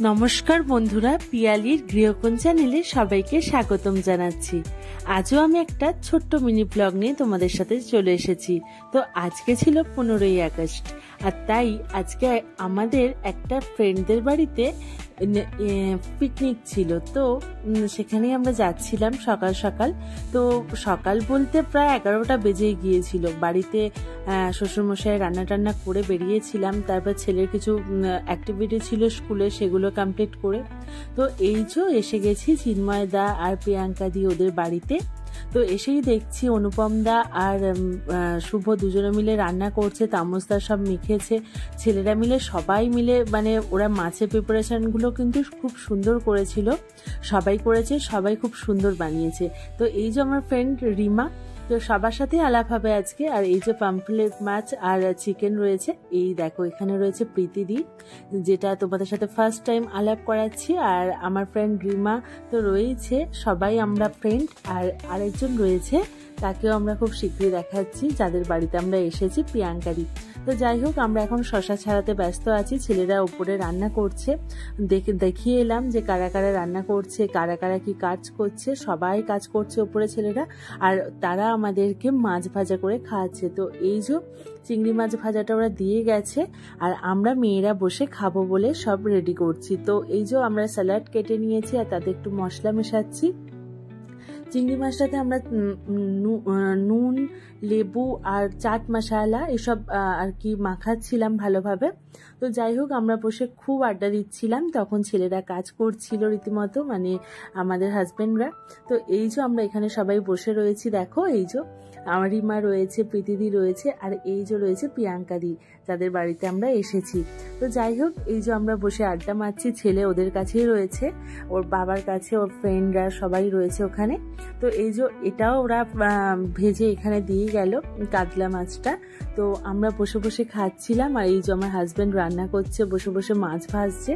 নমস্কার বন্ধুরা, পিয়ালির গৃহকোণ চ্যানেলে সবাইকে স্বাগতম জানাচ্ছি। আজও আমি একটা ছোট্ট মিনি ব্লগ নিয়ে তোমাদের সাথে চলে এসেছি। তো আজকে ছিল 15ই আগস্ট, আর তাই আজকে আমাদের একটা ফ্রেন্ডদের বাড়িতে পিকনিক ছিল। তো সেখানেই আমরা যাচ্ছিলাম সকাল সকাল। তো সকাল বলতে প্রায় 11টা বেজে গিয়েছিল। বাড়িতে শ্বশুরমশাই রান্না টান্না করে বেরিয়েছিলাম। তারপর ছেলের কিছু অ্যাক্টিভিটি ছিল স্কুলে, সেগুলো কমপ্লিট করে তো এই যে এসে গেছি চিন্ময় দা আর প্রিয়াঙ্কা দি ওদের বাড়িতে। তো এসেই দেখছি অনুপম দা আর শুভ দুজনে মিলে রান্না করছে, তামসদা সব মেখেছে, ছেলেরা মিলে সবাই মিলে মানে ওরা মাছের প্রিপারেশনগুলো কিন্তু খুব সুন্দর করেছিল, সবাই করেছে, সবাই খুব সুন্দর বানিয়েছে। তো এই যে আমার ফ্রেন্ড রিমা, তো সবার সাথে আলাপ হবে আজকে। আর এই যে পাম্পলেট মাছ আর চিকেন রয়েছে, এই দেখো এখানে রয়েছে প্রীতিদি, যেটা তোমাদের সাথে ফার্স্ট টাইম আলাপ করাচ্ছি। আর আমার ফ্রেন্ড রিমা তো রয়েছে, সবাই আমরা ফ্রেন্ড। আর আরেকজন রয়েছে, তাকেও আমরা খুব শীঘ্রই দেখাচ্ছি, যাদের বাড়িতে আমরা এসেছি, প্রিয়াঙ্কাদি। তো যাই হোক, আমরা এখন শশা ছাড়াতে ব্যস্ত আছি, ছেলেরা উপরে রান্না করছে। দেখিয়ে এলাম যে কারা কারা রান্না করছে, কারা কারা কি কাজ করছে। সবাই কাজ করছে উপরে ছেলেরা, আর তারা আমাদেরকে মাছ ভাজা করে খাওয়াচ্ছে। তো এই যে চিংড়ি মাছ ভাজাটা ওরা দিয়ে গেছে, আর আমরা মেয়েরা বসে খাবো বলে সব রেডি করছি। তো এই যে আমরা স্যালাড কেটে নিয়েছি, আর তাতে একটু মশলা মেশাচ্ছি। চিংড়ি মাছটাতে আমরা নুন, লেবু আর চাট মশলা এসব আর কি মাখাচ্ছিলাম ভালোভাবে। তো যাই হোক, আমরা বসে খুব আড্ডা দিচ্ছিলাম। তখন ছেলেরা কাজ করছিল রীতিমতো, মানে আমাদের হাজবেন্ডরা। তো এই যে আমরা এখানে সবাই বসে রয়েছি, দেখো এই যে আমার রিমা রয়েছে, প্রীতিদি রয়েছে, আর এই যে রয়েছে প্রিয়াঙ্কাদি, যাদের বাড়িতে আমরা এসেছি। তো যাই হোক, এই যে আমরা বসে আড্ডা মারছি, ছেলে ওদের কাছেই রয়েছে, ওর বাবার কাছে, ওর ফ্রেন্ডরা সবাই রয়েছে ওখানে। তো এই যে এটাও ওরা ভেজে এখানে দিয়ে গেল, কাতলা মাছটা। তো আমরা বসে বসে খাচ্ছিলাম, আর এই যে আমার হাজবেন্ড রান্না করছে, বসে বসে মাছ ভাজছে।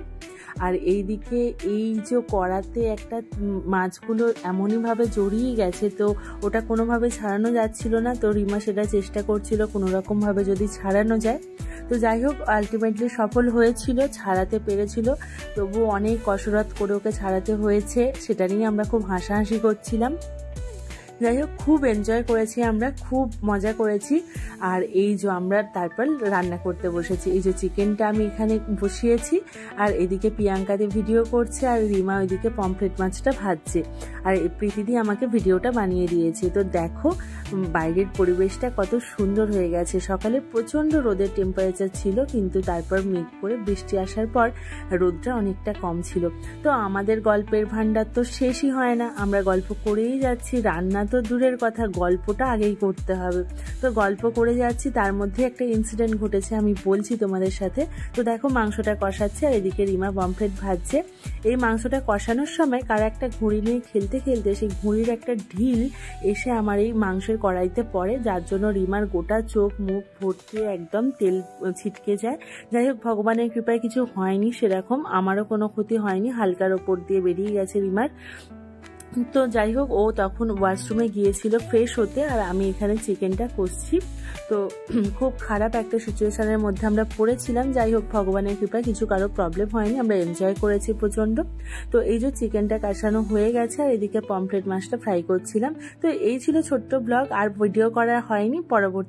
আর এইদিকে এই যে কড়াতে একটা মাছগুলো এমনইভাবে জড়িয়ে গেছে, তো ওটা কোনোভাবে ছাড়ানো যাচ্ছিল না। তো রিমা সেটা চেষ্টা করছিল কোনোরকমভাবে যদি ছাড়ানো যায়। তো যাই হোক, আলটিমেটলি সফল হয়েছিল, ছাড়াতে পেরেছিল। তবু অনেক কসরত করে ওকে ছাড়াতে হয়েছে, সেটা নিয়ে আমরা খুব হাসাহাসি করছিলাম। যাই হোক, খুব এনজয় করেছি আমরা, খুব মজা করেছি। আর এই যে আমরা তারপর রান্না করতে বসেছি। এই যে চিকেনটা আমি এখানে বসিয়েছি, আর এদিকে প্রিয়াঙ্কাদি ভিডিও করছে, আর রিমা ওইদিকে পমফ্রেট মাছটা ভাজছে, আর প্রীতিদি আমাকে ভিডিওটা বানিয়ে দিয়েছে। তো দেখো বাইরের পরিবেশটা কত সুন্দর হয়ে গেছে। সকালে প্রচণ্ড রোদের টেম্পারেচার ছিল, কিন্তু তারপর মেঘ করে বৃষ্টি আসার পর রোদটা অনেকটা কম ছিল। তো আমাদের গল্পের ভান্ডার তো শেষই হয় না, আমরা গল্প করেই যাচ্ছি। রান্না তো দূরের কথা, গল্পটা আগেই করতে হবে। তো গল্প করে যাচ্ছি, তার মধ্যে একটা ইনসিডেন্ট ঘটেছে, আমি বলছি তোমাদের সাথে। তো দেখো মাংসটা কষাচ্ছে, আর এদিকে রিমা পমফ্রেট ভাজছে। এই মাংসটা কষানোর সময় কারা একটা ঘুড়ি নিয়ে খেলতে খেলতে সেই ঘুড়ির একটা ঢিল এসে আমার এই মাংসের কড়াইতে পড়ে, যার জন্য রিমার গোটা চোখ মুখ ভর্তি একদম তেল ছিটকে যায়। যাই হোক, ভগবানের কৃপায় কিছু হয়নি সেরকম, আমারও কোনো ক্ষতি হয়নি, হালকার ওপর দিয়ে বেরিয়ে গেছে রিমার। তো যাই হোক, ও তখন ওয়াশরুমে গিয়েছিল ফ্রেশ হতে, আর আমি এখানে চিকেনটা কষছি। তো খুব খারাপ একটা সিচুয়েশনের মধ্যে আমরা পড়েছিলাম। যাই হোক, ভগবানের কৃপায় কিছু কারো প্রবলেম হয়নি, আমরা এনজয় করেছি প্রচণ্ড। তো এই যে চিকেনটা কষানো হয়ে গেছে, আর এদিকে পমফ্রেট মাছটা ফ্রাই করছিলাম। তো এই ছিল ছোট্ট ব্লগ, আর ভিডিও করা হয়নি। পরবর্তী